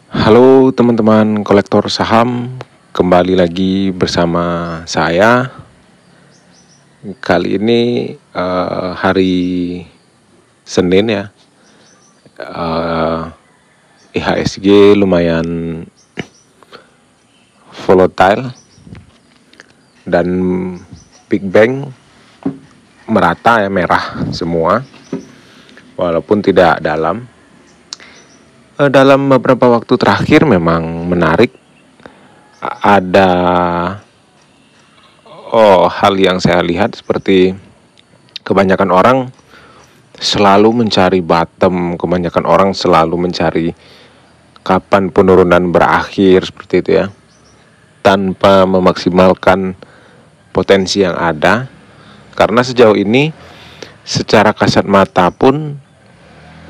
Halo teman-teman kolektor saham, kembali lagi bersama saya. Kali ini hari Senin ya. IHSG lumayan volatile dan Big Bang merata ya, merah semua walaupun tidak dalam. Dalam beberapa waktu terakhir memang menarik. Ada hal yang saya lihat seperti kebanyakan orang selalu mencari bottom, kebanyakan orang selalu mencari kapan penurunan berakhir seperti itu ya, tanpa memaksimalkan potensi yang ada. Karena sejauh ini secara kasat mata pun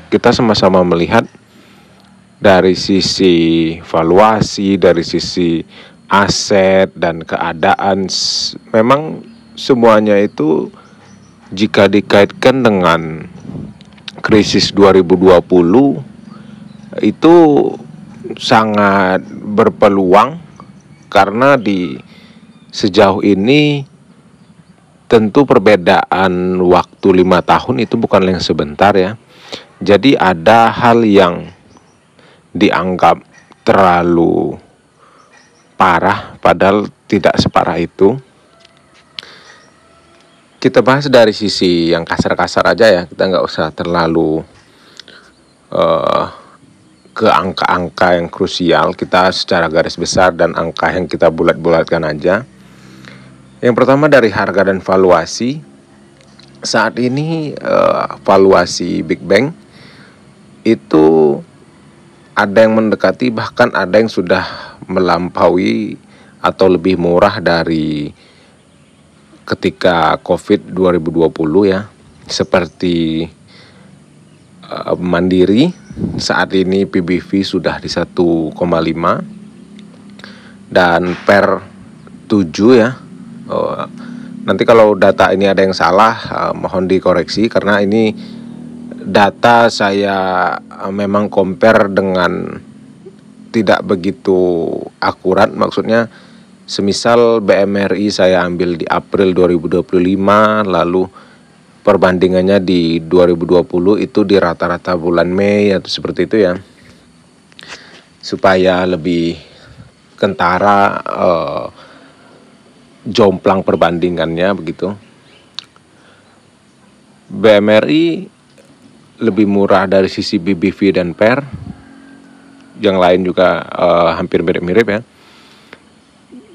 kita sama-sama melihat dari sisi valuasi, dari sisi aset dan keadaan, memang semuanya itu jika dikaitkan dengan krisis 2020 itu sangat berpeluang, karena di sejauh ini tentu perbedaan waktu 5 tahun itu bukan yang sebentar ya. Jadi ada hal yang dianggap terlalu parah padahal tidak separah itu. Kita bahas dari sisi yang kasar-kasar aja ya, kita nggak usah terlalu ke angka-angka yang krusial. Kita secara garis besar dan angka yang kita bulat-bulatkan aja. Yang pertama dari harga dan valuasi. Saat ini valuasi Big Bang itu ada yang mendekati, bahkan ada yang sudah melampaui atau lebih murah dari ketika COVID 2020 ya. Seperti Mandiri saat ini PBV sudah di 1,5 dan per 7 ya. Nanti kalau data ini ada yang salah mohon dikoreksi, karena ini data saya memang compare dengan tidak begitu akurat. Maksudnya semisal BMRI saya ambil di April 2025, lalu perbandingannya di 2020 itu di rata-rata bulan Mei atau seperti itu ya, supaya lebih kentara jomplang perbandingannya begitu. BMRI lebih murah dari sisi BBV dan PER. Yang lain juga hampir mirip-mirip ya.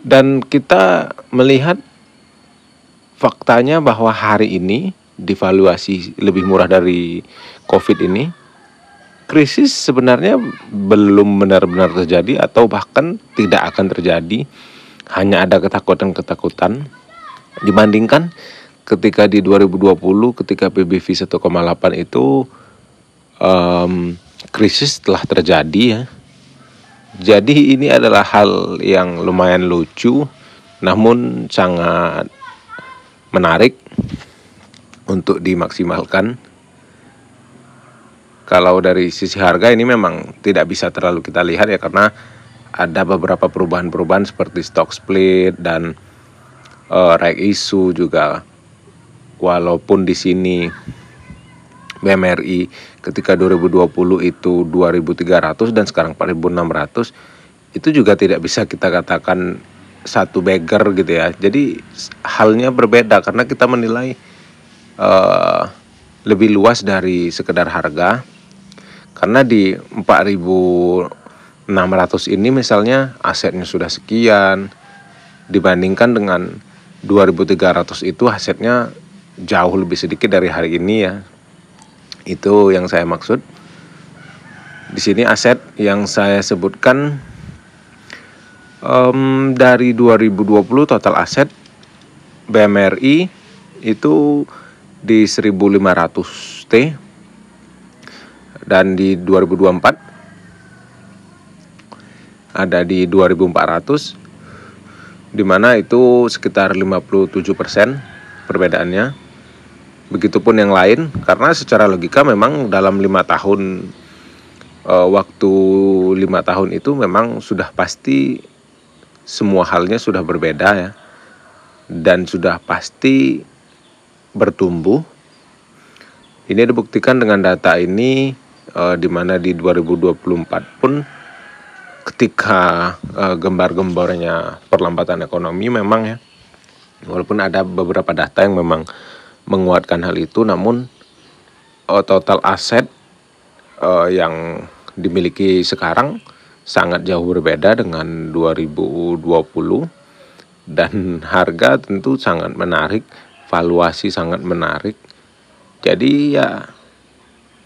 Dan kita melihat faktanya bahwa hari ini divaluasi lebih murah dari COVID ini, krisis sebenarnya belum benar-benar terjadi atau bahkan tidak akan terjadi. Hanya ada ketakutan-ketakutan dibandingkan ketika di 2020 ketika PBV 1,8 itu krisis telah terjadi ya. Jadi ini adalah hal yang lumayan lucu namun sangat menarik untuk dimaksimalkan. Kalau dari sisi harga ini memang tidak bisa terlalu kita lihat ya, karena ada beberapa perubahan-perubahan seperti stock split dan right issue juga. Walaupun di sini BMRI ketika 2020 itu 2.300 dan sekarang 4.600, itu juga tidak bisa kita katakan satu beggar gitu ya. Jadi halnya berbeda karena kita menilai lebih luas dari sekedar harga. Karena di 4.600 ini misalnya asetnya sudah sekian, dibandingkan dengan 2.300 itu asetnya jauh lebih sedikit dari hari ini ya. Itu yang saya maksud. Di sini aset yang saya sebutkan dari 2020 total aset BMRI itu di 1.500 T, dan di 2024 ada di 2.400, di mana itu sekitar 57% perbedaannya. Begitupun yang lain, karena secara logika memang dalam 5 tahun waktu 5 tahun itu memang sudah pasti semua halnya sudah berbeda ya, dan sudah pasti bertumbuh. Ini dibuktikan dengan data ini, di mana di 2024 pun ketika gembar-gembornya perlambatan ekonomi memang ya, walaupun ada beberapa data yang memang menguatkan hal itu, namun total aset yang dimiliki sekarang sangat jauh berbeda dengan 2020, dan harga tentu sangat menarik, valuasi sangat menarik. Jadi ya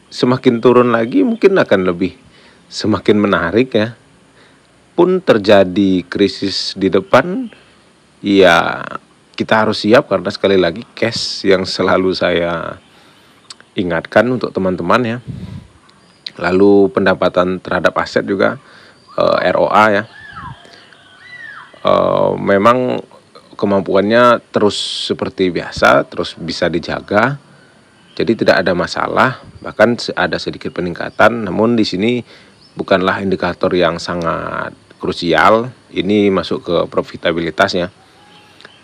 semakin turun lagi mungkin akan lebih semakin menarik ya. Pun terjadi krisis di depan, ya kita harus siap, karena sekali lagi cash yang selalu saya ingatkan untuk teman-teman ya. Lalu pendapatan terhadap aset juga, ROA ya, memang kemampuannya terus seperti biasa, terus bisa dijaga, jadi tidak ada masalah, bahkan ada sedikit peningkatan. Namun di sini bukanlah indikator yang sangat krusial, ini masuk ke profitabilitasnya.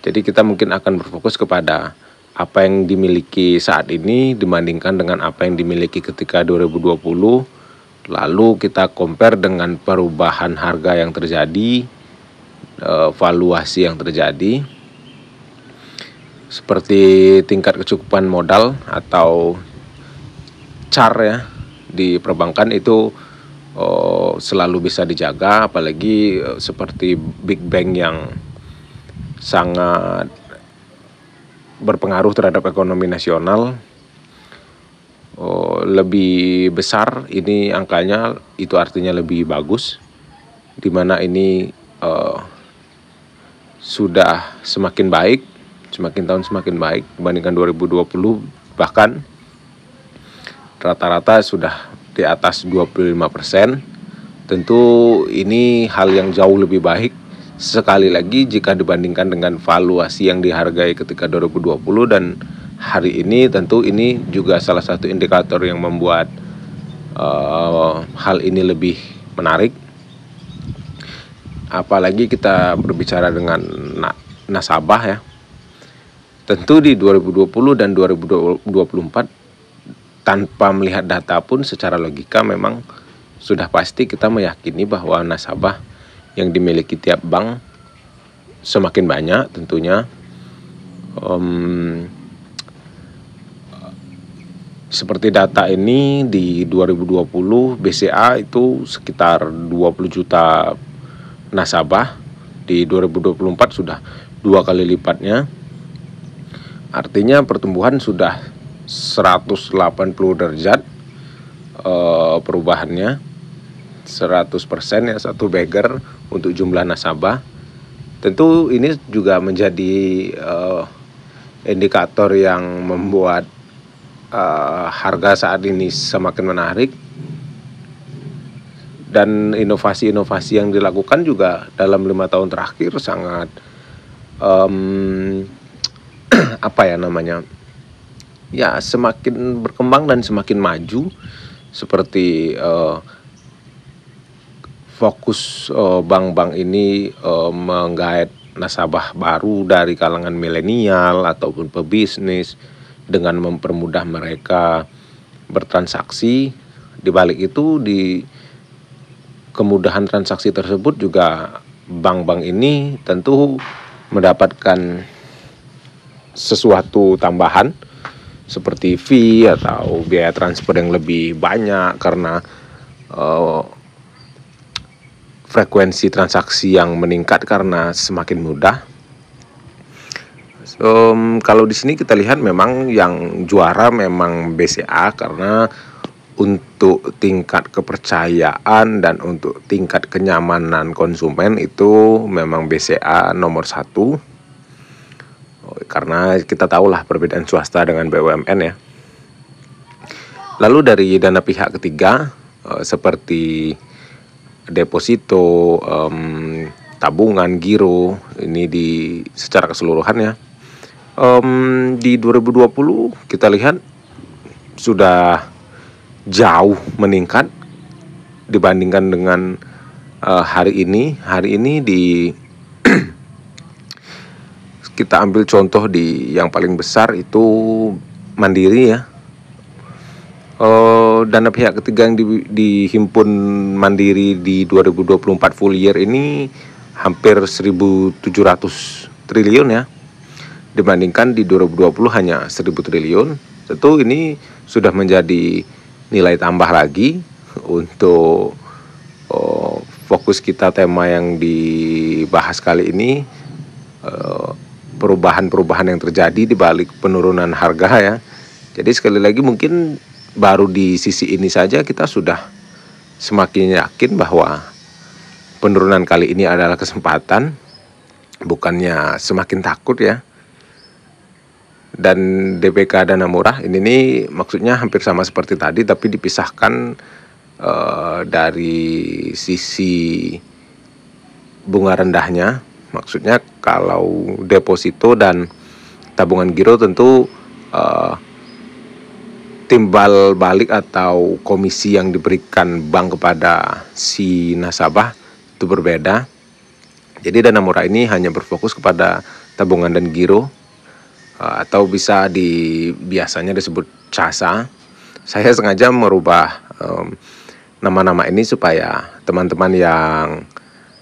Jadi kita mungkin akan berfokus kepada apa yang dimiliki saat ini dibandingkan dengan apa yang dimiliki ketika 2020. Lalu kita compare dengan perubahan harga yang terjadi, valuasi yang terjadi, seperti tingkat kecukupan modal atau CAR ya di perbankan itu selalu bisa dijaga, apalagi seperti Big Bang yang sangat berpengaruh terhadap ekonomi nasional. Lebih besar ini angkanya, itu artinya lebih bagus, dimana ini sudah semakin baik, semakin tahun semakin baik dibandingkan 2020, bahkan rata-rata sudah di atas 25%. Tentu ini hal yang jauh lebih baik sekali lagi jika dibandingkan dengan valuasi yang dihargai ketika 2020 dan hari ini. Tentu ini juga salah satu indikator yang membuat hal ini lebih menarik. Apalagi kita berbicara dengan nasabah ya. Tentu di 2020 dan 2024 tanpa melihat data pun secara logika memang sudah pasti kita meyakini bahwa nasabah yang dimiliki tiap bank semakin banyak tentunya. Seperti data ini di 2020 BCA itu sekitar 20 juta nasabah, di 2024 sudah 2 kali lipatnya. Artinya pertumbuhan sudah 180 derajat perubahannya, 100% ya, satu bagger untuk jumlah nasabah. Tentu ini juga menjadi indikator yang membuat harga saat ini semakin menarik, dan inovasi-inovasi yang dilakukan juga dalam 5 tahun terakhir sangat semakin berkembang dan semakin maju. Seperti fokus bank-bank ini menggait nasabah baru dari kalangan milenial ataupun pebisnis dengan mempermudah mereka bertransaksi. Di balik itu, di kemudahan transaksi tersebut juga bank-bank ini tentu mendapatkan sesuatu tambahan seperti fee atau biaya transfer yang lebih banyak karena frekuensi transaksi yang meningkat karena semakin mudah. Kalau di sini kita lihat memang yang juara memang BCA, karena untuk tingkat kepercayaan dan untuk tingkat kenyamanan konsumen itu memang BCA nomor 1. Karena kita tahulah perbedaan swasta dengan BUMN ya. Lalu dari dana pihak ketiga seperti deposito, tabungan, giro, ini secara keseluruhan ya. Di 2020 kita lihat sudah jauh meningkat dibandingkan dengan hari ini. Hari ini kita ambil contoh di yang paling besar itu Mandiri ya. Dana pihak ketiga yang dihimpun Mandiri di 2024 full year ini hampir 1.700 triliun ya, dibandingkan di 2020 hanya 1.000 triliun. Tentu ini sudah menjadi nilai tambah lagi untuk fokus kita, tema yang dibahas kali ini, perubahan-perubahan yang terjadi di balik penurunan harga ya. Jadi sekali lagi mungkin baru di sisi ini saja kita sudah semakin yakin bahwa penurunan kali ini adalah kesempatan, bukannya semakin takut ya. Dan DPK dana murah ini nih maksudnya hampir sama seperti tadi, tapi dipisahkan dari sisi bunga rendahnya. Maksudnya kalau deposito dan tabungan giro tentu timbal balik atau komisi yang diberikan bank kepada si nasabah itu berbeda. Jadi dana murah ini hanya berfokus kepada tabungan dan giro, atau bisa biasanya disebut CASA. Saya sengaja merubah nama-nama ini supaya teman-teman yang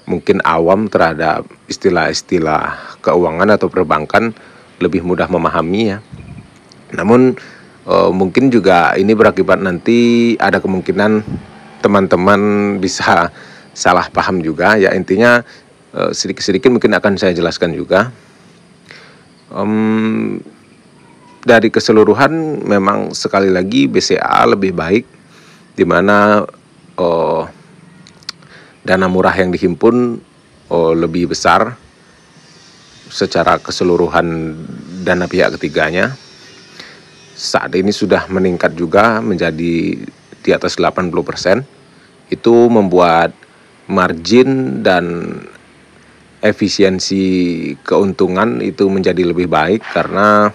mungkin awam terhadap istilah-istilah keuangan atau perbankan lebih mudah memahami ya. Namun mungkin juga ini berakibat nanti ada kemungkinan teman-teman bisa salah paham juga ya. Intinya sedikit-sedikit mungkin akan saya jelaskan juga. Dari keseluruhan memang sekali lagi BCA lebih baik, di mana dana murah yang dihimpun lebih besar secara keseluruhan dana pihak ketiganya. Saat ini sudah meningkat juga menjadi di atas 80%. Itu membuat margin dan efisiensi keuntungan itu menjadi lebih baik karena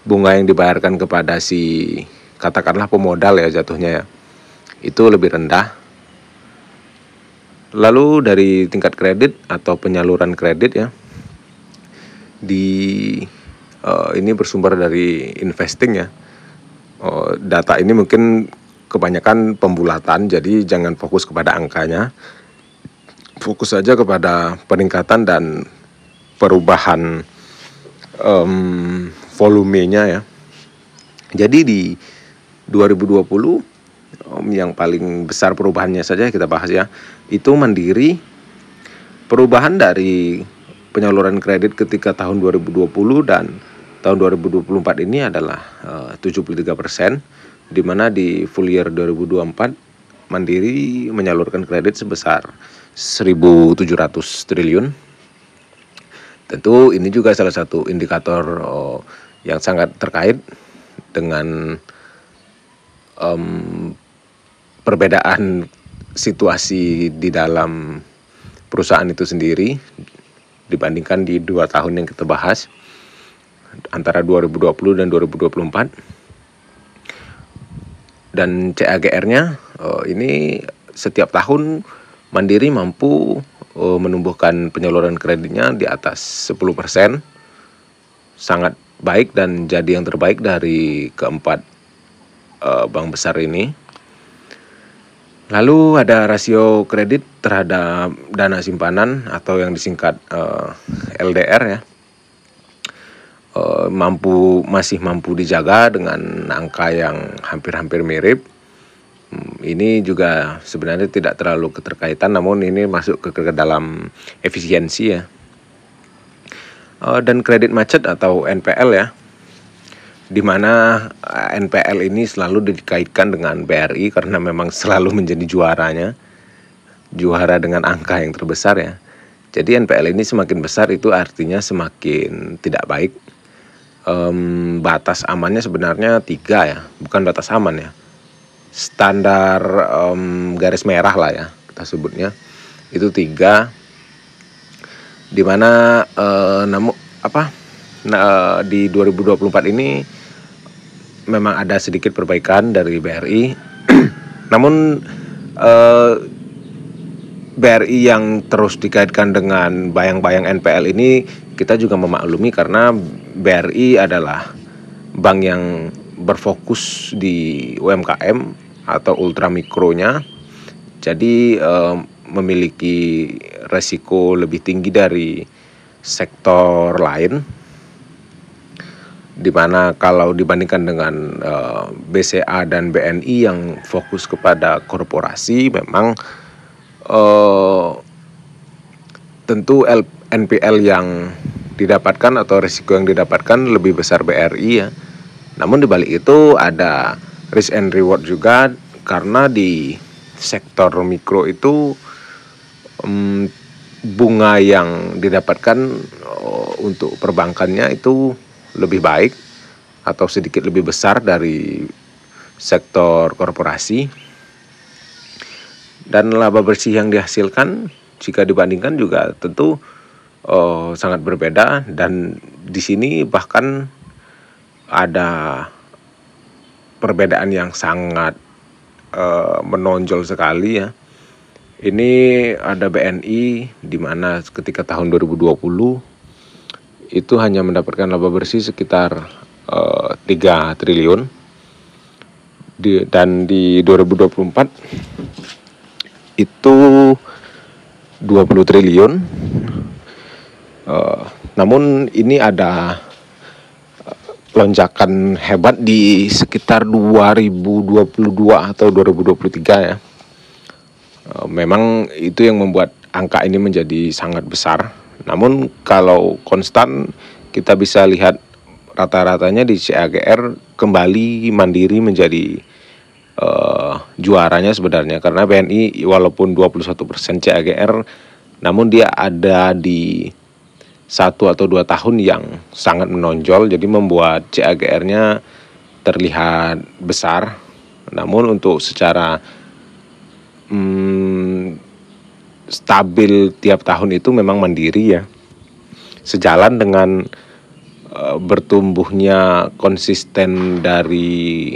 bunga yang dibayarkan kepada si katakanlah pemodal ya jatuhnya ya, itu lebih rendah. Lalu dari tingkat kredit atau penyaluran kredit ya, ini bersumber dari investing ya. Data ini mungkin kebanyakan pembulatan, jadi jangan fokus kepada angkanya, fokus saja kepada peningkatan dan perubahan volumenya ya. Jadi di 2020 yang paling besar perubahannya saja kita bahas ya, itu Mandiri. Perubahan dari penyaluran kredit ketika tahun 2020 dan tahun 2024 ini adalah 73%, di mana di full year 2024 Mandiri menyalurkan kredit sebesar 1.700 triliun. Tentu ini juga salah satu indikator yang sangat terkait dengan perbedaan situasi di dalam perusahaan itu sendiri dibandingkan di 2 tahun yang kita bahas antara 2020 dan 2024. Dan CAGR-nya ini setiap tahun Mandiri mampu menumbuhkan penyaluran kreditnya di atas 10%, sangat baik dan jadi yang terbaik dari keempat bank besar ini. Lalu ada rasio kredit terhadap dana simpanan atau yang disingkat LDR ya, masih mampu dijaga dengan angka yang hampir-hampir mirip. Ini juga sebenarnya tidak terlalu keterkaitan, namun ini masuk ke dalam efisiensi ya. Dan kredit macet atau NPL ya, di mana NPL ini selalu dikaitkan dengan BRI karena memang selalu menjadi juara dengan angka yang terbesar ya. Jadi NPL ini semakin besar itu artinya semakin tidak baik. Batas amannya sebenarnya 3 ya, bukan batas aman ya, standar garis merah lah ya kita sebutnya, itu 3, di mana di 2024 ini memang ada sedikit perbaikan dari BRI. Namun eh, BRI yang terus dikaitkan dengan bayang-bayang NPL ini kita juga memaklumi karena BRI adalah bank yang berfokus di UMKM atau ultramikronya, jadi memiliki resiko lebih tinggi dari sektor lain, di mana kalau dibandingkan dengan BCA dan BNI yang fokus kepada korporasi, memang tentu NPL yang didapatkan atau risiko yang didapatkan lebih besar BRI ya. Namun di balik itu ada risk and reward juga, karena di sektor mikro itu bunga yang didapatkan untuk perbankannya itu lebih baik atau sedikit lebih besar dari sektor korporasi, dan laba bersih yang dihasilkan jika dibandingkan juga tentu sangat berbeda. Dan di sini bahkan ada perbedaan yang sangat menonjol sekali ya. Ini ada BNI di mana ketika tahun 2020 itu hanya mendapatkan laba bersih sekitar 3 triliun, dan di 2024 itu 20 triliun. Namun ini ada lonjakan hebat di sekitar 2022 atau 2023 ya. Memang itu yang membuat angka ini menjadi sangat besar. Namun kalau konstan kita bisa lihat rata-ratanya di CAGR kembali Mandiri menjadi juaranya sebenarnya, karena BNI walaupun 21% CAGR, namun dia ada di 1 atau 2 tahun yang sangat menonjol, jadi membuat CAGR-nya terlihat besar. Namun untuk secara stabil tiap tahun itu memang Mandiri ya, sejalan dengan bertumbuhnya konsisten dari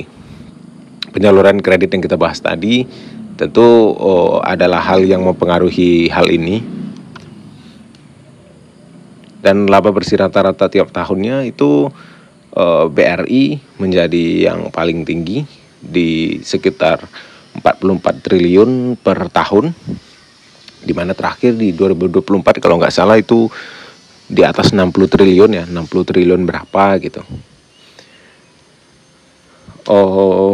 penyaluran kredit yang kita bahas tadi. Tentu adalah hal yang mempengaruhi hal ini. Dan laba bersih rata-rata tiap tahunnya itu BRI menjadi yang paling tinggi di sekitar 44 triliun per tahun, di mana terakhir di 2024 kalau nggak salah itu di atas 60 triliun ya, 60 triliun berapa gitu.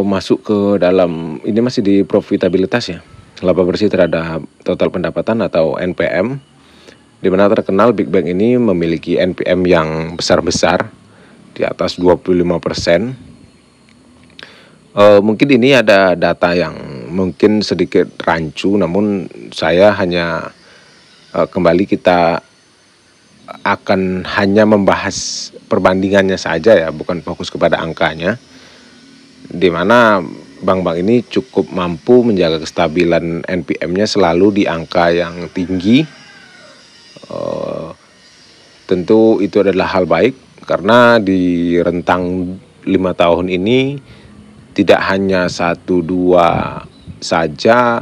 Masuk ke dalam ini masih di profitabilitas ya, laba bersih terhadap total pendapatan atau NPM, di mana terkenal Big Bank ini memiliki NPM yang besar-besar di atas 25%. Mungkin ini ada data yang mungkin sedikit rancu, namun saya hanya kembali kita akan hanya membahas perbandingannya saja ya, bukan fokus kepada angkanya, di mana bank-bank ini cukup mampu menjaga kestabilan NPM-nya selalu di angka yang tinggi. Tentu itu adalah hal baik, karena di rentang 5 tahun ini tidak hanya 1-2 saja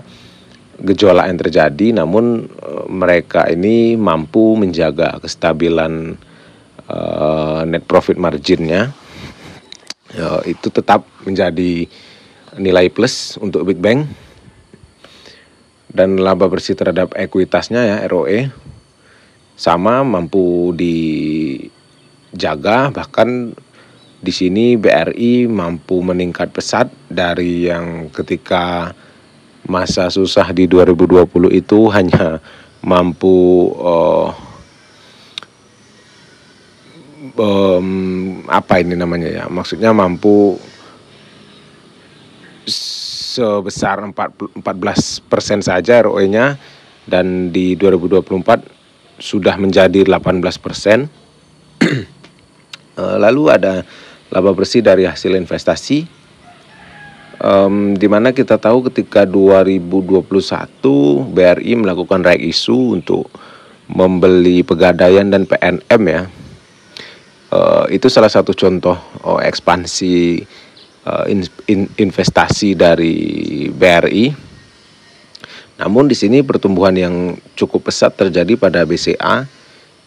gejolak yang terjadi, namun mereka ini mampu menjaga kestabilan net profit marginnya. Itu tetap menjadi nilai plus untuk Big Bank. Dan laba bersih terhadap ekuitasnya ya, ROE, sama mampu dijaga. Bahkan di sini BRI mampu meningkat pesat dari yang ketika masa susah di 2020 itu hanya mampu maksudnya mampu sebesar 14% saja ROE-nya, dan di 2024 sudah menjadi 18%. Lalu ada laba bersih dari hasil investasi, di mana kita tahu ketika 2021 BRI melakukan right issue untuk membeli Pegadaian dan PNM ya. Itu salah satu contoh ekspansi investasi dari BRI. Namun di sini pertumbuhan yang cukup pesat terjadi pada BCA,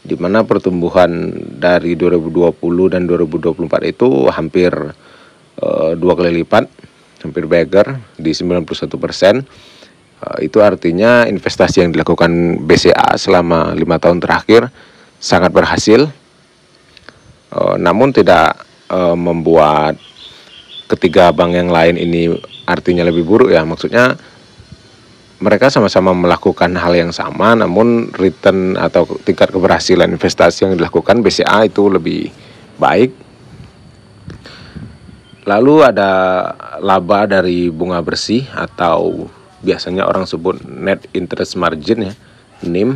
di mana pertumbuhan dari 2020 dan 2024 itu hampir 2 kali lipat, hampir beggar di 91%. Itu artinya investasi yang dilakukan BCA selama 5 tahun terakhir sangat berhasil, namun tidak membuat ketiga bank yang lain ini artinya lebih buruk ya. Maksudnya mereka sama-sama melakukan hal yang sama, namun return atau tingkat keberhasilan investasi yang dilakukan BCA itu lebih baik. Lalu ada laba dari bunga bersih atau biasanya orang sebut net interest margin ya, NIM,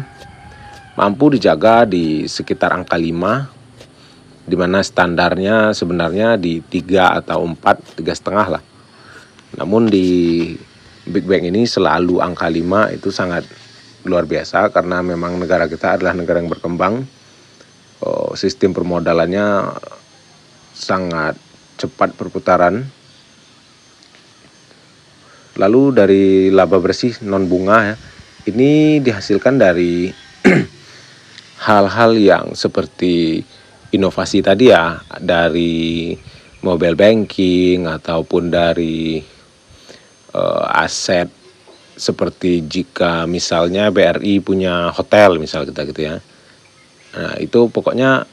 mampu dijaga di sekitar angka 5, di mana standarnya sebenarnya di 3 atau 4, 3,5 lah. Namun di Big Bank ini selalu angka 5 itu sangat luar biasa, karena memang negara kita adalah negara yang berkembang. Sistem permodalannya sangat cepat perputaran. Lalu dari laba bersih non bunga ya, ini dihasilkan dari hal-hal yang seperti inovasi tadi ya, dari mobile banking ataupun dari aset, seperti jika misalnya BRI punya hotel misal kita gitu ya. Nah, itu pokoknya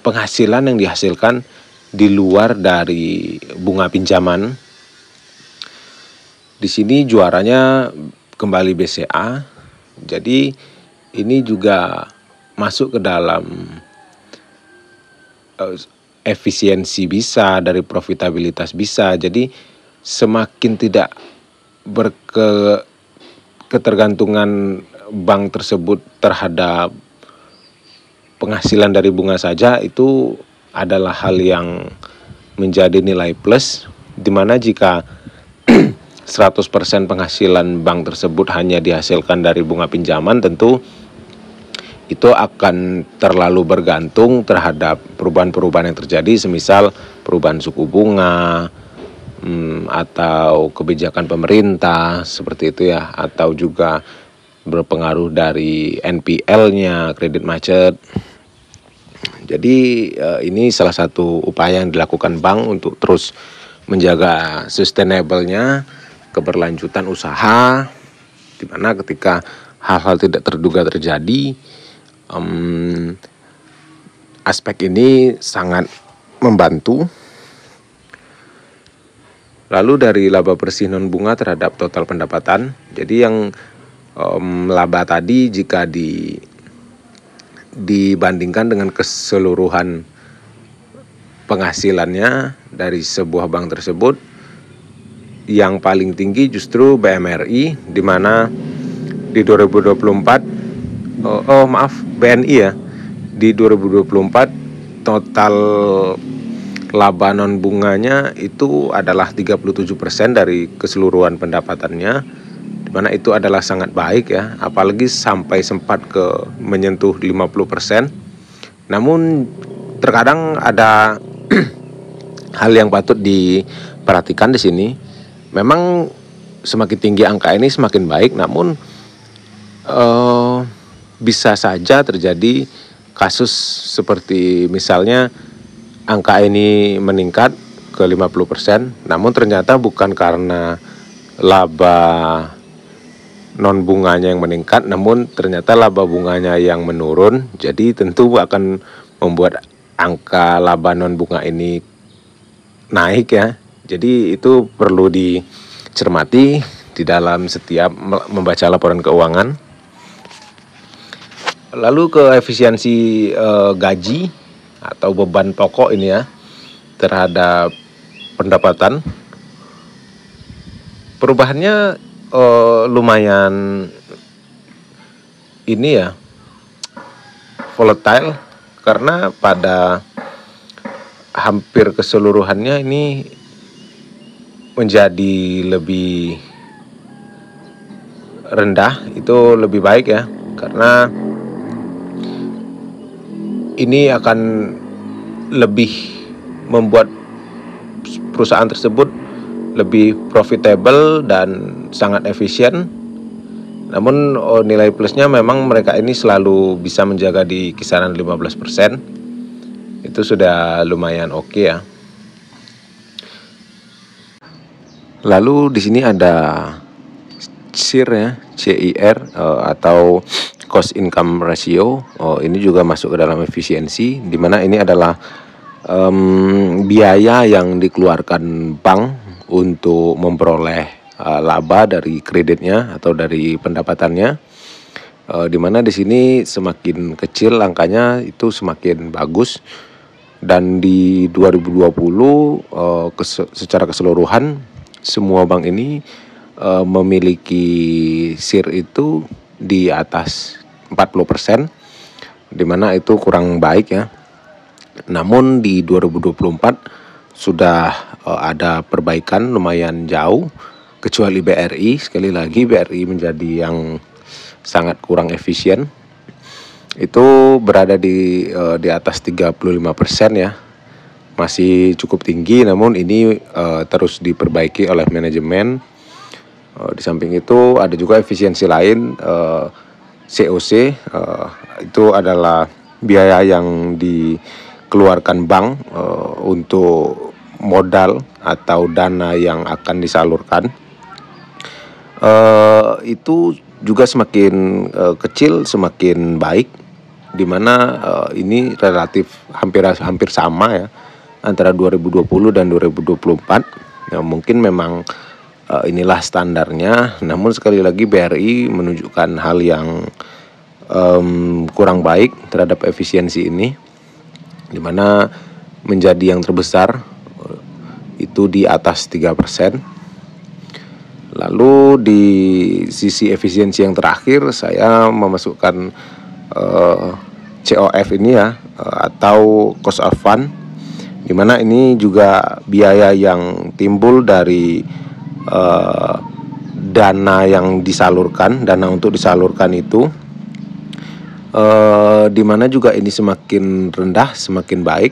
penghasilan yang dihasilkan di luar dari bunga pinjaman. Di sini juaranya kembali BCA. Jadi ini juga masuk ke dalam efisiensi bisa, dari profitabilitas bisa. Jadi semakin tidak ketergantungan bank tersebut terhadap penghasilan dari bunga saja, itu adalah hal yang menjadi nilai plus, di mana jika 100% penghasilan bank tersebut hanya dihasilkan dari bunga pinjaman, tentu itu akan terlalu bergantung terhadap perubahan-perubahan yang terjadi, semisal perubahan suku bunga atau kebijakan pemerintah seperti itu ya, atau juga berpengaruh dari NPL-nya, kredit macet. Jadi ini salah satu upaya yang dilakukan bank untuk terus menjaga sustainable-nya keberlanjutan usaha, di mana ketika hal-hal tidak terduga terjadi, aspek ini sangat membantu. Lalu dari laba bersih non bunga terhadap total pendapatan, jadi yang laba tadi jika dibandingkan dengan keseluruhan penghasilannya dari sebuah bank tersebut, yang paling tinggi justru BMRI, di mana di 2024 BNI ya, di 2024 total laba non bunganya itu adalah 37% dari keseluruhan pendapatannya, di mana itu adalah sangat baik ya, apalagi sampai sempat menyentuh 50%. Namun terkadang ada hal yang patut diperhatikan di sini. Memang semakin tinggi angka ini semakin baik, namun bisa saja terjadi kasus seperti misalnya angka ini meningkat ke 50%, namun ternyata bukan karena laba non bunganya yang meningkat, namun ternyata laba bunganya yang menurun. Jadi tentu akan membuat angka laba non bunga ini naik ya. Jadi itu perlu dicermati di dalam setiap membaca laporan keuangan. Lalu ke efisiensi gaji atau beban pokok ini ya terhadap pendapatan. Perubahannya lumayan ini ya, volatile, karena pada hampir keseluruhannya ini menjadi lebih rendah. Itu lebih baik ya, karena ini akan lebih membuat perusahaan tersebut lebih profitable dan sangat efisien, Namun nilai plusnya memang mereka ini selalu bisa menjaga di kisaran 15%. Itu sudah lumayan oke ya. Lalu di sini ada CIR ya, CIR atau cost income ratio. Ini juga masuk ke dalam efisiensi, di mana ini adalah biaya yang dikeluarkan bank untuk memperoleh laba dari kreditnya atau dari pendapatannya. Di mana di sini semakin kecil angkanya itu semakin bagus. Dan di 2020 secara keseluruhan semua bank ini memiliki SIR itu di atas 40%, di mana itu kurang baik ya. Namun di 2024 sudah ada perbaikan lumayan jauh, kecuali BRI. Sekali lagi BRI menjadi yang sangat kurang efisien. Itu berada di atas 35% ya. Masih cukup tinggi, namun ini terus diperbaiki oleh manajemen. Di samping itu ada juga efisiensi lain, COC, itu adalah biaya yang dikeluarkan bank untuk modal atau dana yang akan disalurkan. Itu juga semakin kecil semakin baik, di mana ini relatif hampir sama ya antara 2020 dan 2024. Ya, mungkin memang inilah standarnya, namun sekali lagi BRI menunjukkan hal yang kurang baik terhadap efisiensi ini, di mana menjadi yang terbesar itu di atas 3%. Lalu di sisi efisiensi yang terakhir saya memasukkan COF ini ya, atau cost of fund, di mana ini juga biaya yang timbul dari dana yang disalurkan, dana untuk disalurkan itu, di mana juga ini semakin rendah semakin baik,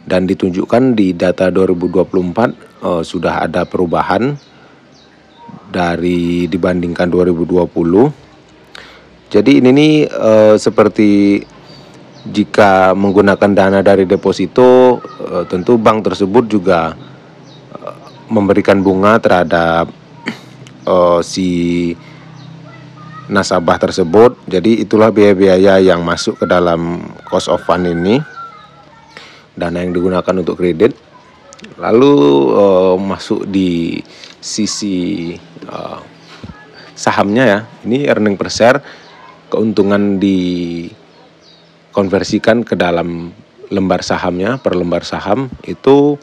dan ditunjukkan di data 2024 sudah ada perubahan dari dibandingkan 2020. Jadi ini nih seperti jika menggunakan dana dari deposito, tentu bank tersebut juga memberikan bunga terhadap si nasabah tersebut. Jadi itulah biaya-biaya yang masuk ke dalam cost of fund ini, dana yang digunakan untuk kredit. Lalu masuk di sisi sahamnya ya, ini earning per share, keuntungan dikonversikan ke dalam lembar sahamnya, per lembar saham itu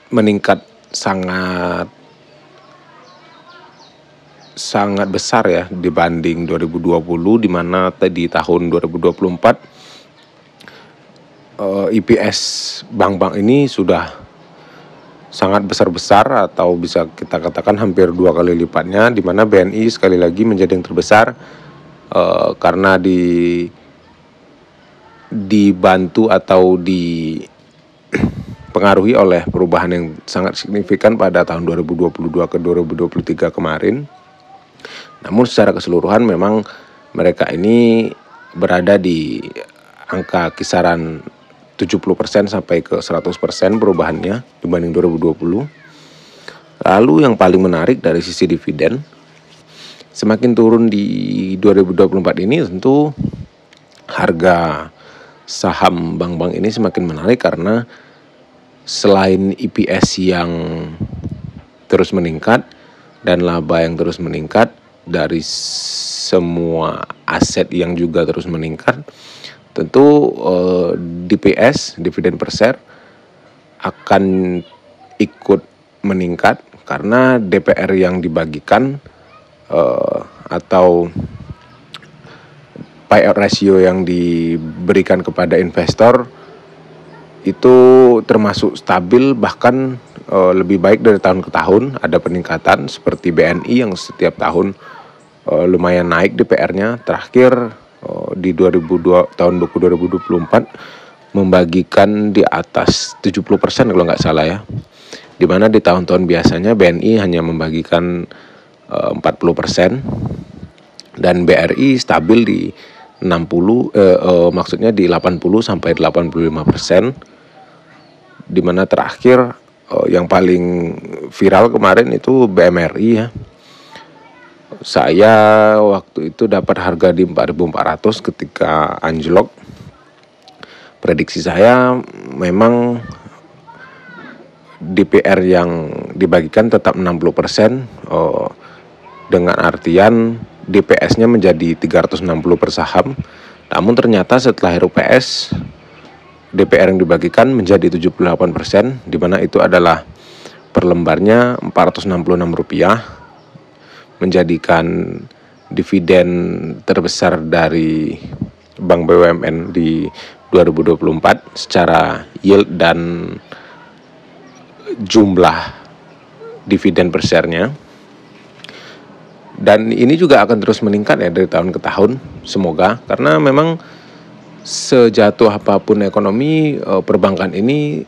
meningkat sangat besar ya dibanding 2020, di mana di tahun 2024 EPS bank-bank ini sudah sangat besar-besar, atau bisa kita katakan hampir 2 kali lipatnya, di mana BNI sekali lagi menjadi yang terbesar karena dibantu atau dipengaruhi oleh perubahan yang sangat signifikan pada tahun 2022 ke 2023 kemarin. Namun secara keseluruhan memang mereka ini berada di angka kisaran 70% sampai ke 100% perubahannya dibanding 2020. Lalu yang paling menarik dari sisi dividen, semakin turun di 2024 ini tentu harga saham bank-bank ini semakin menarik, karena selain EPS yang terus meningkat dan laba yang terus meningkat dari semua aset yang juga terus meningkat, tentu DPS, dividen per share, akan ikut meningkat karena DPR yang dibagikan atau payout ratio yang diberikan kepada investor itu termasuk stabil, bahkan lebih baik dari tahun ke tahun. Ada peningkatan seperti BNI yang setiap tahun lumayan naik DPR-nya. Terakhir di tahun 2024 membagikan di atas 70% kalau nggak salah ya, dimana di tahun-tahun biasanya BNI hanya membagikan 40%, dan BRI stabil di 60, maksudnya di 80 sampai 85%, di mana terakhir yang paling viral kemarin itu BMRI ya. Saya waktu itu dapat harga di 4.400 ketika anjlok. Prediksi saya memang DPR yang dibagikan tetap 60%, dengan artian DPS-nya menjadi 360 per saham. Namun ternyata setelah RUPS DPR yang dibagikan menjadi 78%, di mana itu adalah per lembarnya Rp466, menjadikan dividen terbesar dari Bank BUMN di 2024 secara yield dan jumlah dividen per share-nya. Dan ini juga akan terus meningkat ya dari tahun ke tahun, semoga, karena memang sejatuh apapun ekonomi, perbankan ini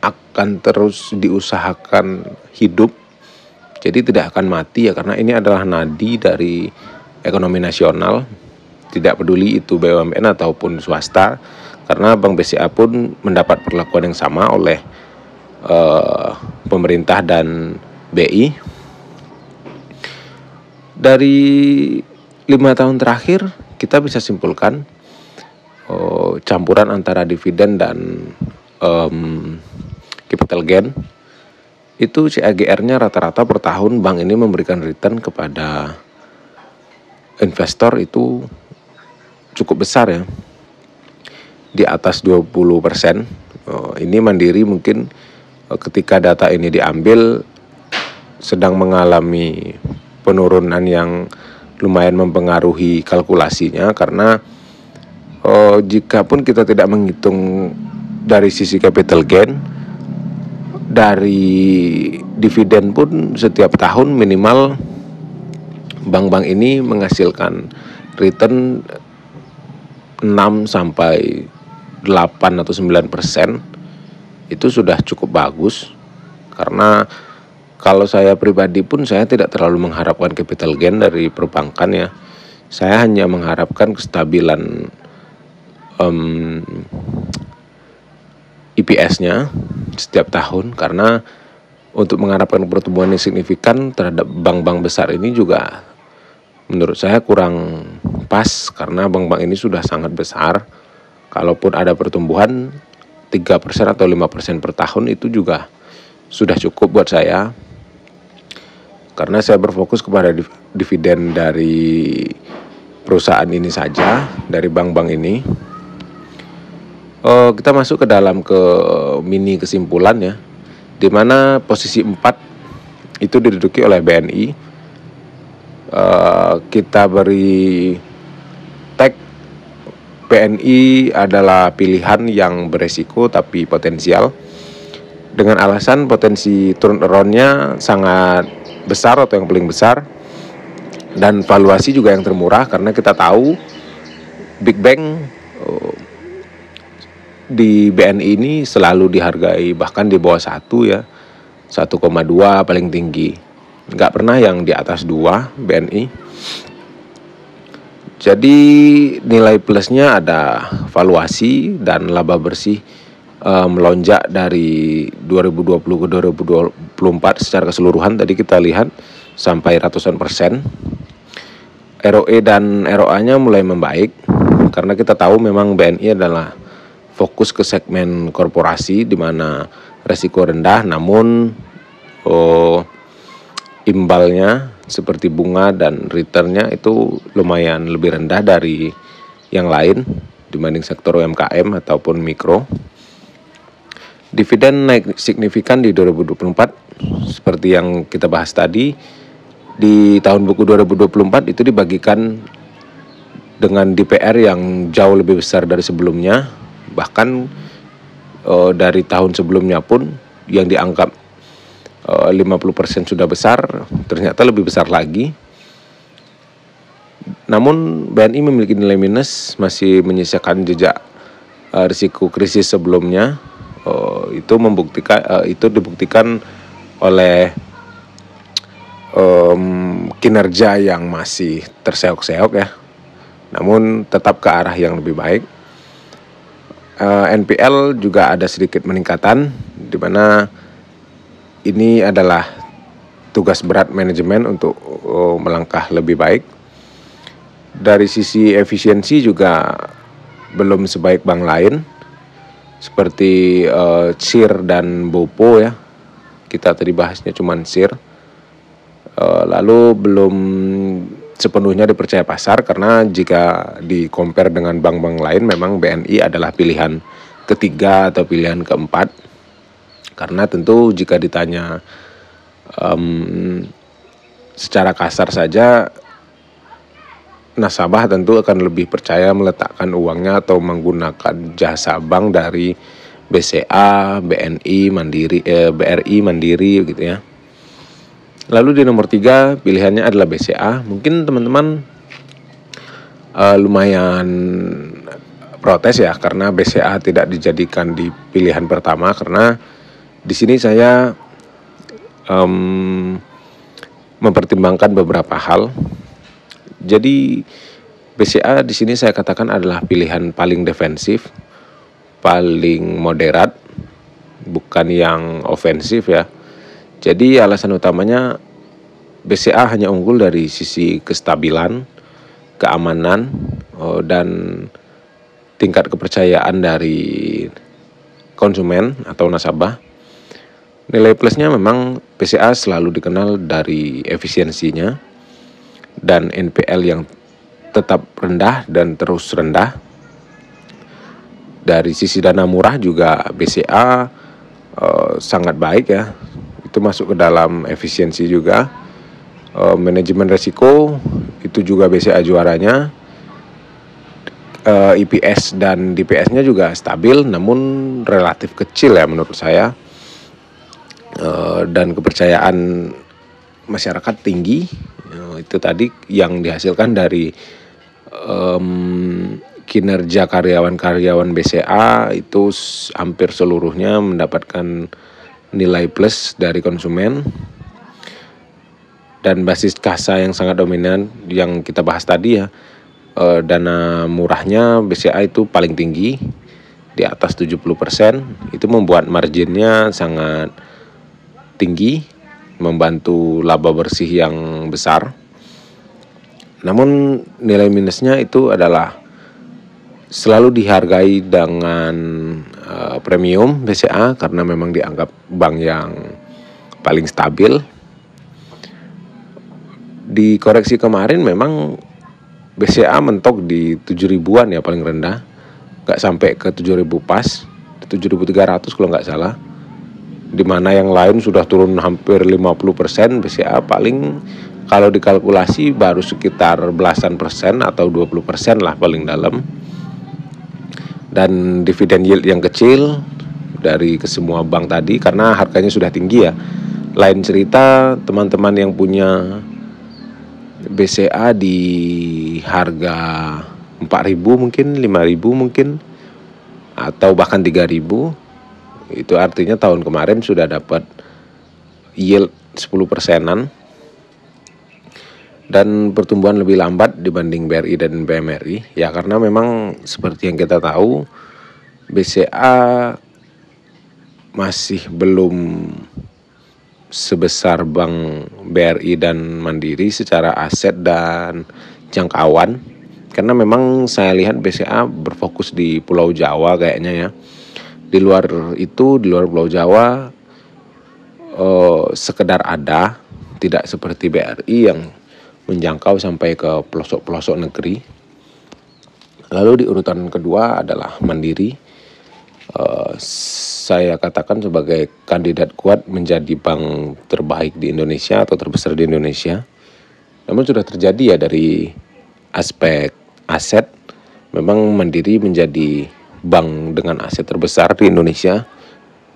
akan terus diusahakan hidup, jadi tidak akan mati ya, karena ini adalah nadi dari ekonomi nasional, tidak peduli itu BUMN ataupun swasta, karena Bank BCA pun mendapat perlakuan yang sama oleh pemerintah dan BI. Dari 5 tahun terakhir kita bisa simpulkan campuran antara dividen dan capital gain itu CAGR-nya rata-rata per tahun bank ini memberikan return kepada investor itu cukup besar ya, di atas 20%. Ini Mandiri mungkin ketika data ini diambil sedang mengalami penurunan yang lumayan mempengaruhi kalkulasinya, karena jika pun kita tidak menghitung dari sisi capital gain, dari dividen pun setiap tahun minimal bank-bank ini menghasilkan return 6 sampai 8 atau 9%. Itu sudah cukup bagus, karena kalau saya pribadi pun saya tidak terlalu mengharapkan capital gain dari perbankan ya. Saya hanya mengharapkan kestabilan EPS-nya setiap tahun, karena untuk mengharapkan pertumbuhan yang signifikan terhadap bank-bank besar ini juga menurut saya kurang pas, karena bank-bank ini sudah sangat besar. Kalaupun ada pertumbuhan 3% atau 5% per tahun itu juga sudah cukup buat saya, karena saya berfokus kepada dividen dari perusahaan ini saja, dari bank-bank ini. Kita masuk ke dalam mini kesimpulan ya, di mana posisi 4 itu diduduki oleh BNI. Kita beri tag BNI adalah pilihan yang beresiko tapi potensial, dengan alasan potensi turnaround-nya sangat besar atau yang paling besar, dan valuasi juga yang termurah, karena kita tahu Big Bang di BNI ini selalu dihargai bahkan di bawah 1 ya, 1,2 paling tinggi, nggak pernah yang di atas 2 BNI. Jadi nilai plusnya ada valuasi dan laba bersih melonjak dari 2020 ke 2024 secara keseluruhan, tadi kita lihat sampai ratusan persen. ROE dan ROA-nya mulai membaik, karena kita tahu memang BNI adalah fokus ke segmen korporasi di mana resiko rendah, namun imbalnya seperti bunga dan returnnya itu lumayan lebih rendah dari yang lain dibanding sektor UMKM ataupun mikro. Dividen naik signifikan di 2024 seperti yang kita bahas tadi. Di tahun buku 2024 itu dibagikan dengan DPR yang jauh lebih besar dari sebelumnya, bahkan dari tahun sebelumnya pun yang dianggap 50% sudah besar, ternyata lebih besar lagi. Namun BNI memiliki nilai minus, masih menyisakan jejak risiko krisis sebelumnya. Itu dibuktikan oleh kinerja yang masih terseok-seok ya, namun tetap ke arah yang lebih baik. NPL juga ada sedikit peningkatan, di mana ini adalah tugas berat manajemen untuk melangkah lebih baik. Dari sisi efisiensi juga belum sebaik bank lain, seperti SIR dan BOPO ya. Kita tadi bahasnya cuman SIR. Lalu belum sepenuhnya dipercaya pasar, karena jika di-compare dengan bank-bank lain memang BNI adalah pilihan ketiga atau pilihan keempat. Karena tentu jika ditanya secara kasar saja, nasabah tentu akan lebih percaya meletakkan uangnya atau menggunakan jasa bank dari BCA, BNI, BRI, Mandiri gitu ya. Lalu di nomor 3 pilihannya adalah BCA. Mungkin teman-teman lumayan protes ya, karena BCA tidak dijadikan di pilihan pertama, karena di sini saya mempertimbangkan beberapa hal. Jadi BCA di sini saya katakan adalah pilihan paling defensif, paling moderat, bukan yang ofensif ya. Jadi alasan utamanya BCA hanya unggul dari sisi kestabilan, keamanan, dan tingkat kepercayaan dari konsumen atau nasabah. Nilai plusnya memang BCA selalu dikenal dari efisiensinya dan NPL yang tetap rendah dan terus rendah. Dari sisi dana murah juga BCA sangat baik ya. Itu masuk ke dalam efisiensi juga. Manajemen resiko itu juga BCA juaranya. IPS dan DPS-nya juga stabil, namun relatif kecil ya menurut saya. Dan kepercayaan masyarakat tinggi. Itu tadi yang dihasilkan dari kinerja karyawan-karyawan BCA itu hampir seluruhnya mendapatkan nilai plus dari konsumen. Dan basis kasa yang sangat dominan yang kita bahas tadi ya, dana murahnya BCA itu paling tinggi di atas 70%. Itu membuat marginnya sangat tinggi, membantu laba bersih yang besar. Namun nilai minusnya itu adalah selalu dihargai dengan premium BCA, karena memang dianggap bank yang paling stabil. Di koreksi kemarin memang BCA mentok di 7.000-an ya paling rendah, nggak sampai ke 7.000 pas, 7.300 kalau nggak salah. Di mana yang lain sudah turun hampir 50%, BCA paling kalau dikalkulasi baru sekitar belasan persen atau 20% lah paling dalam. Dan dividen yield yang kecil dari kesemua bank tadi karena harganya sudah tinggi ya. Lain cerita teman-teman yang punya BCA di harga 4.000 mungkin, 5.000 mungkin, atau bahkan 3.000. Itu artinya tahun kemarin sudah dapat yield 10%-an dan pertumbuhan lebih lambat dibanding BRI dan BMRI ya, karena memang seperti yang kita tahu BCA masih belum sebesar bank BRI dan Mandiri secara aset dan jangkauan, karena memang saya lihat BCA berfokus di Pulau Jawa kayaknya ya. Di luar itu, di luar Pulau Jawa sekedar ada, tidak seperti BRI yang menjangkau sampai ke pelosok-pelosok negeri. Lalu di urutan kedua adalah Mandiri. Saya katakan sebagai kandidat kuat menjadi bank terbaik di Indonesia atau terbesar di Indonesia. Namun sudah terjadi ya dari aspek aset, memang Mandiri menjadi bank dengan aset terbesar di Indonesia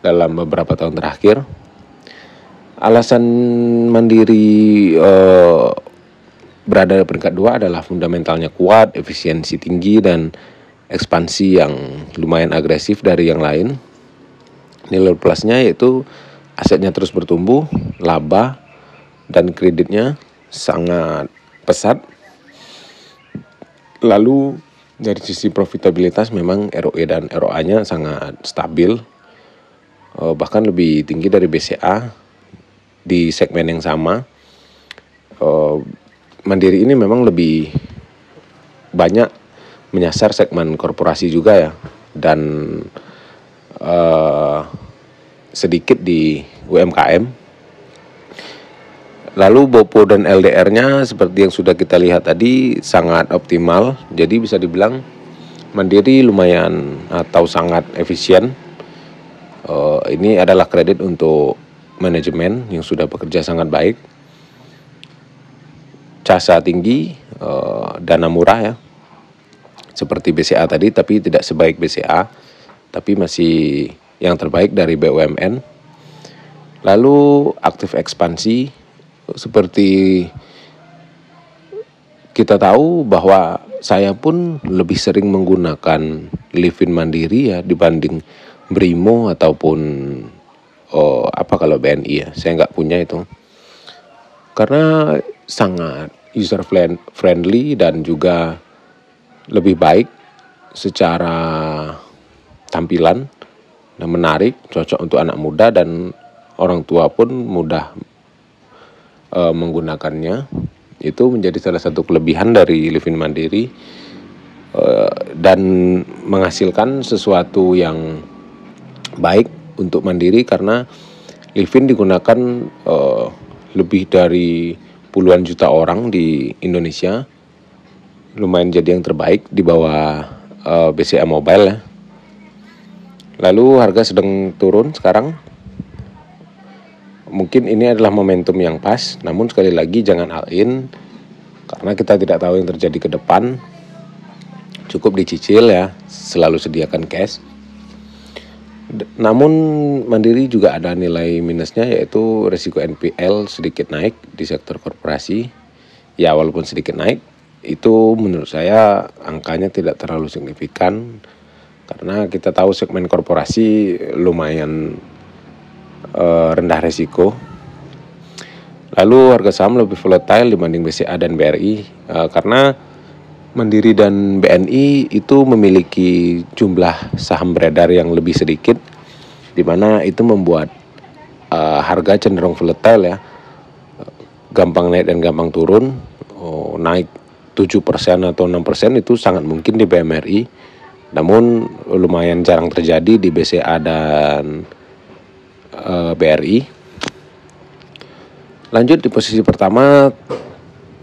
dalam beberapa tahun terakhir. Alasan Mandiri berada di peringkat 2 adalah fundamentalnya kuat, efisiensi tinggi, dan ekspansi yang lumayan agresif dari yang lain. Nilai plusnya yaitu asetnya terus bertumbuh, laba, dan kreditnya sangat pesat. Lalu dari sisi profitabilitas memang ROE dan ROA-nya sangat stabil, bahkan lebih tinggi dari BCA di segmen yang sama. Mandiri ini memang lebih banyak menyasar segmen korporasi juga ya, dan sedikit di UMKM. Lalu BOPO dan LDR-nya seperti yang sudah kita lihat tadi sangat optimal. Jadi bisa dibilang Mandiri lumayan atau sangat efisien. Ini adalah kredit untuk manajemen yang sudah bekerja sangat baik. Casa tinggi, dana murah ya. Seperti BCA tadi, tapi tidak sebaik BCA. Tapi masih yang terbaik dari BUMN. Lalu aktif ekspansi. Seperti kita tahu bahwa saya pun lebih sering menggunakan Livin Mandiri ya dibanding Brimo ataupun kalau BNI ya. Saya nggak punya itu. Karena sangat user friendly dan juga lebih baik secara tampilan dan menarik, cocok untuk anak muda dan orang tua pun mudah menggunakannya. Itu menjadi salah satu kelebihan dari Livin Mandiri, dan menghasilkan sesuatu yang baik untuk Mandiri karena Livin digunakan lebih dari puluhan juta orang di Indonesia. Lumayan jadi yang terbaik di bawah BCA Mobile ya. Lalu harga sedang turun sekarang. Mungkin ini adalah momentum yang pas, namun sekali lagi jangan all in karena kita tidak tahu yang terjadi ke depan. Cukup dicicil ya, selalu sediakan cash. Namun Mandiri juga ada nilai minusnya, yaitu risiko NPL sedikit naik di sektor korporasi. Ya walaupun sedikit naik, itu menurut saya angkanya tidak terlalu signifikan karena kita tahu segmen korporasi lumayan rendah risiko. Lalu harga saham lebih volatile dibanding BCA dan BRI karena Mandiri dan BNI itu memiliki jumlah saham beredar yang lebih sedikit, di mana itu membuat harga cenderung volatile ya, gampang naik dan gampang turun. Naik 7% atau 6% itu sangat mungkin di BMRI, namun lumayan jarang terjadi di BCA dan BRI. Lanjut di posisi pertama,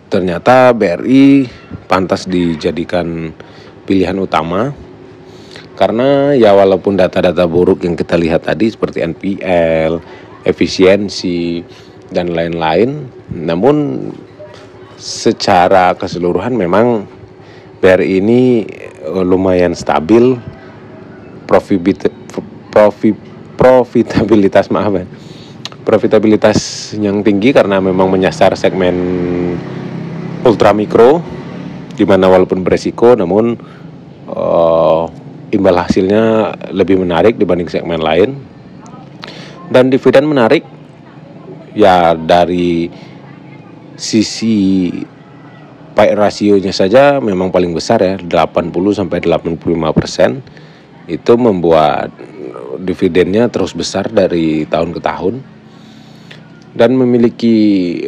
ternyata BRI pantas dijadikan pilihan utama karena ya walaupun data-data buruk yang kita lihat tadi seperti NPL, efisiensi dan lain-lain, namun secara keseluruhan memang BRI ini lumayan stabil, profitabilitas yang tinggi karena memang menyasar segmen ultra mikro, di mana walaupun beresiko namun imbal hasilnya lebih menarik dibanding segmen lain. Dan dividen menarik ya, dari sisi PAI rasionya saja memang paling besar ya, 80-85%. Itu membuat dividennya terus besar dari tahun ke tahun dan memiliki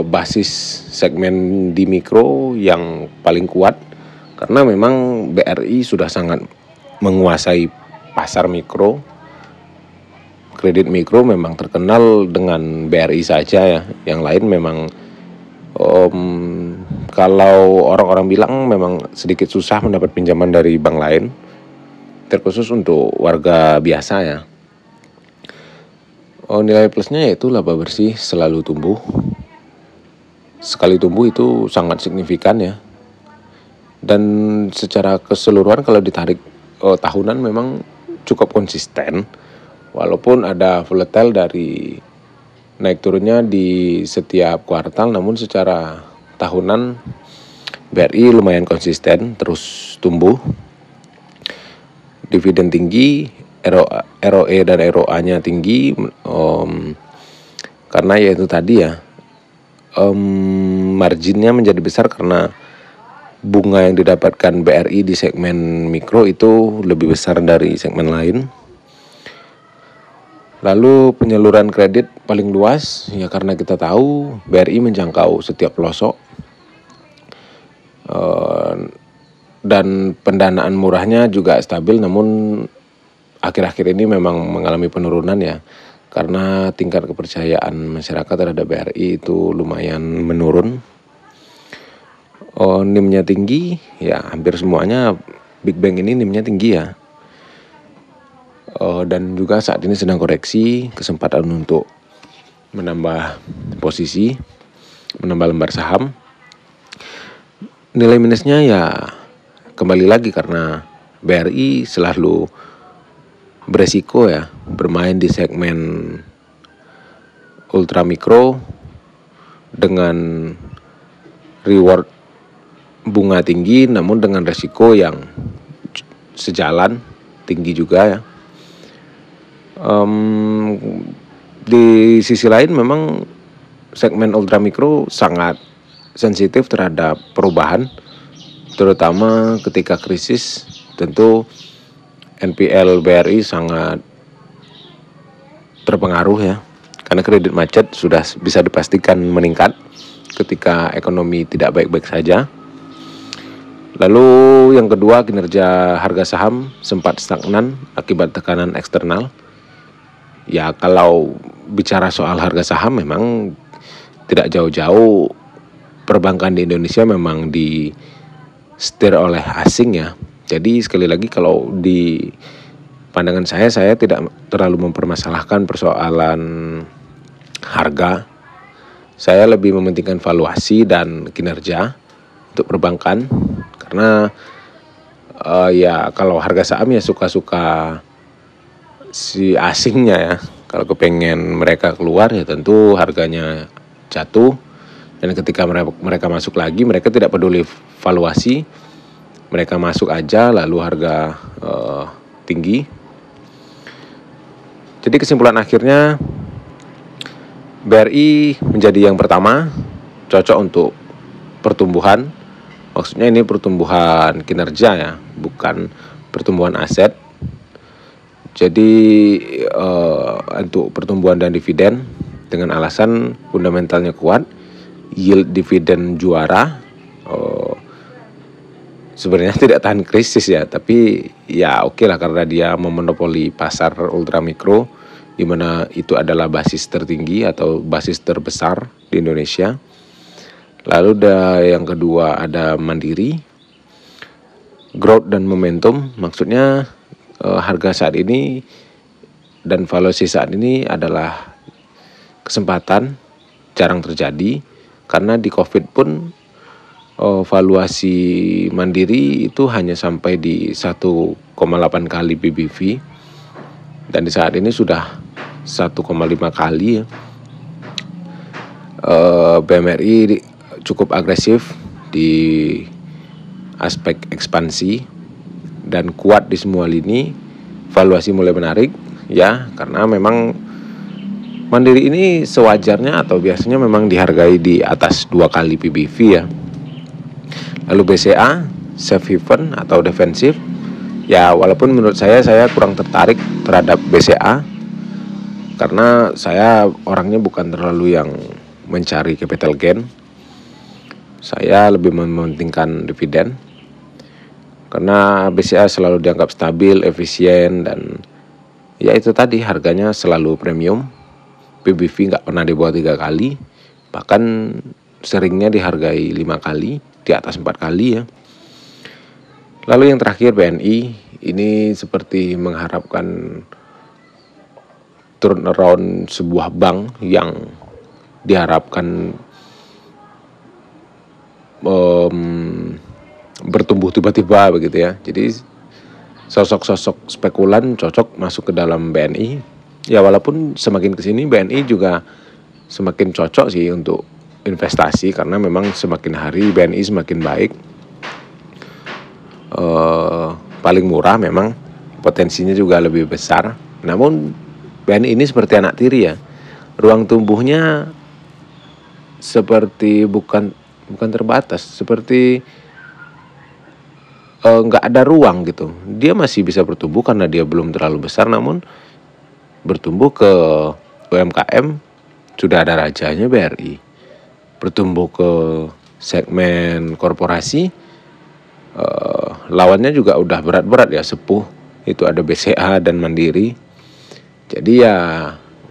basis segmen di mikro yang paling kuat karena memang BRI sudah sangat menguasai pasar mikro. Kredit mikro memang terkenal dengan BRI saja ya, yang lain memang kalau orang-orang bilang memang sedikit susah mendapat pinjaman dari bank lain, terkhusus untuk warga biasa ya. Nilai plusnya yaitu laba bersih selalu tumbuh. Sekali tumbuh itu sangat signifikan ya. Dan secara keseluruhan kalau ditarik tahunan memang cukup konsisten. Walaupun ada volatile dari naik turunnya di setiap kuartal, namun secara tahunan BRI lumayan konsisten terus tumbuh. Dividen tinggi, ROE dan ROA-nya tinggi, karena ya itu tadi ya, marginnya menjadi besar karena bunga yang didapatkan BRI di segmen mikro itu lebih besar dari segmen lain. Lalu penyaluran kredit paling luas ya karena kita tahu BRI menjangkau setiap pelosok, dan pendanaan murahnya juga stabil, namun akhir-akhir ini memang mengalami penurunan ya karena tingkat kepercayaan masyarakat terhadap BRI itu lumayan menurun. NIM-nya tinggi ya, hampir semuanya big bank ini NIM-nya tinggi ya. Dan juga saat ini sedang koreksi, kesempatan untuk menambah posisi, menambah lembar saham. Nilai minusnya ya kembali lagi karena BRI selalu beresiko ya, bermain di segmen ultra mikro dengan reward bunga tinggi namun dengan resiko yang sejalan tinggi juga ya. Di sisi lain memang segmen ultra mikro sangat sensitif terhadap perubahan, terutama ketika krisis. Tentu NPL BRI sangat terpengaruh ya, karena kredit macet sudah bisa dipastikan meningkat ketika ekonomi tidak baik-baik saja. Lalu yang kedua, kinerja harga saham sempat stagnan akibat tekanan eksternal. Ya kalau bicara soal harga saham memang tidak jauh-jauh perbankan di Indonesia memang disetir oleh asing ya. Jadi sekali lagi kalau di pandangan saya tidak terlalu mempermasalahkan persoalan harga. Saya lebih mementingkan valuasi dan kinerja untuk perbankan karena ya kalau harga saham ya suka-suka si asingnya ya. Kalau kepengen mereka keluar ya tentu harganya jatuh, dan ketika mereka masuk lagi mereka tidak peduli valuasi, mereka masuk aja lalu harga tinggi. Jadi kesimpulan akhirnya BRI menjadi yang pertama cocok untuk pertumbuhan. Maksudnya ini pertumbuhan kinerja ya, bukan pertumbuhan aset. Jadi untuk pertumbuhan dan dividen dengan alasan fundamentalnya kuat, yield dividen juara. Sebenarnya tidak tahan krisis ya, tapi ya oke lah karena dia memonopoli pasar ultra mikro, di mana itu adalah basis tertinggi atau basis terbesar di Indonesia. Lalu yang kedua ada Mandiri, growth dan momentum. Maksudnya harga saat ini dan valuasi saat ini adalah kesempatan, jarang terjadi karena di COVID pun valuasi Mandiri itu hanya sampai di 1,8 kali PBV, dan di saat ini sudah 1,5 kali ya. BMRI cukup agresif di aspek ekspansi dan kuat di semua lini. Valuasi mulai menarik ya, karena memang Mandiri ini sewajarnya atau biasanya memang dihargai di atas 2 kali PBV ya. Lalu BCA, safe haven atau defensif. Ya walaupun menurut saya kurang tertarik terhadap BCA karena saya orangnya bukan terlalu yang mencari capital gain. Saya lebih mementingkan dividen karena BCA selalu dianggap stabil, efisien, dan ya itu tadi harganya selalu premium. PBV nggak pernah di bawah 3 kali, bahkan seringnya dihargai 5 kali, di atas 4 kali ya. Lalu yang terakhir BNI, ini seperti mengharapkan turnaround sebuah bank yang diharapkan bertumbuh tiba-tiba begitu ya. Jadi sosok-sosok spekulan cocok masuk ke dalam BNI. Ya walaupun semakin kesini BNI juga semakin cocok sih untuk investasi karena memang semakin hari BNI semakin baik. Paling murah memang, potensinya juga lebih besar. Namun BNI ini seperti anak tiri ya, ruang tumbuhnya seperti bukan terbatas, seperti nggak ada ruang gitu. Dia masih bisa bertumbuh karena dia belum terlalu besar, namun bertumbuh ke UMKM sudah ada rajanya BRI. Bertumbuh ke segmen korporasi, lawannya juga udah berat-berat ya, sepuh. Itu ada BCA dan Mandiri. Jadi ya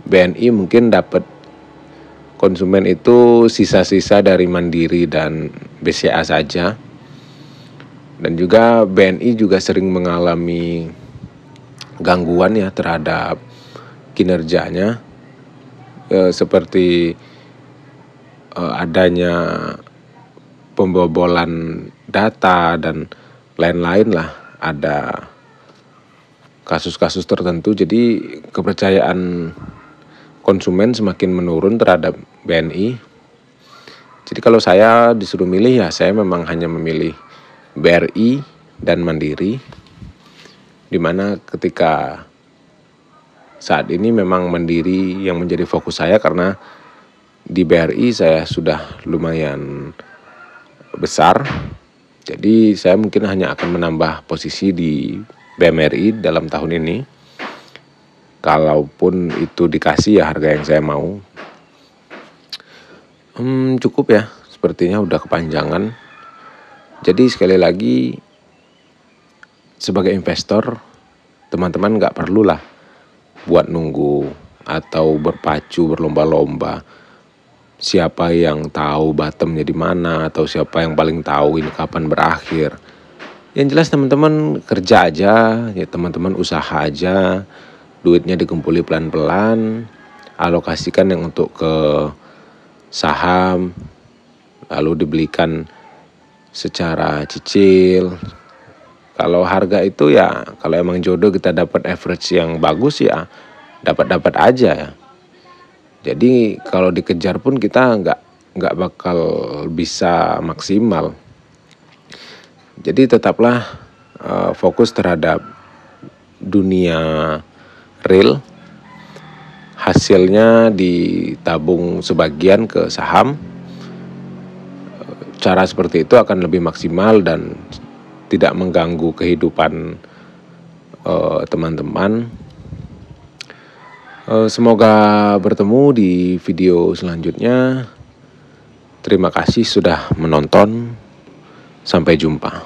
BNI mungkin dapat konsumen itu sisa-sisa dari Mandiri dan BCA saja. Dan juga BNI juga sering mengalami gangguan ya terhadap kinerjanya, seperti adanya pembobolan data dan lain-lain lah. Ada kasus-kasus tertentu, jadi kepercayaan konsumen semakin menurun terhadap BNI. Jadi kalau saya disuruh milih ya saya memang hanya memilih BRI dan Mandiri, dimana ketika saat ini memang Mandiri yang menjadi fokus saya karena di BRI saya sudah lumayan besar. Jadi saya mungkin hanya akan menambah posisi di BMRI dalam tahun ini. Kalaupun itu dikasih ya harga yang saya mau. Cukup ya, sepertinya udah kepanjangan. Jadi sekali lagi, sebagai investor, teman-teman nggak perlulah buat nunggu atau berpacu berlomba-lomba siapa yang tahu bottomnya di mana atau siapa yang paling tahu ini kapan berakhir. Yang jelas teman-teman kerja aja, ya teman-teman usaha aja, duitnya dikumpuli pelan-pelan, alokasikan yang untuk ke saham, lalu dibelikan secara cicil. Kalau harga itu ya, kalau emang jodoh kita dapat average yang bagus ya dapat aja ya. Jadi kalau dikejar pun kita nggak bakal bisa maksimal. Jadi tetaplah fokus terhadap dunia real. Hasilnya ditabung sebagian ke saham. Cara seperti itu akan lebih maksimal dan tidak mengganggu kehidupan teman-teman. Semoga bertemu di video selanjutnya. Terima kasih sudah menonton. Sampai jumpa.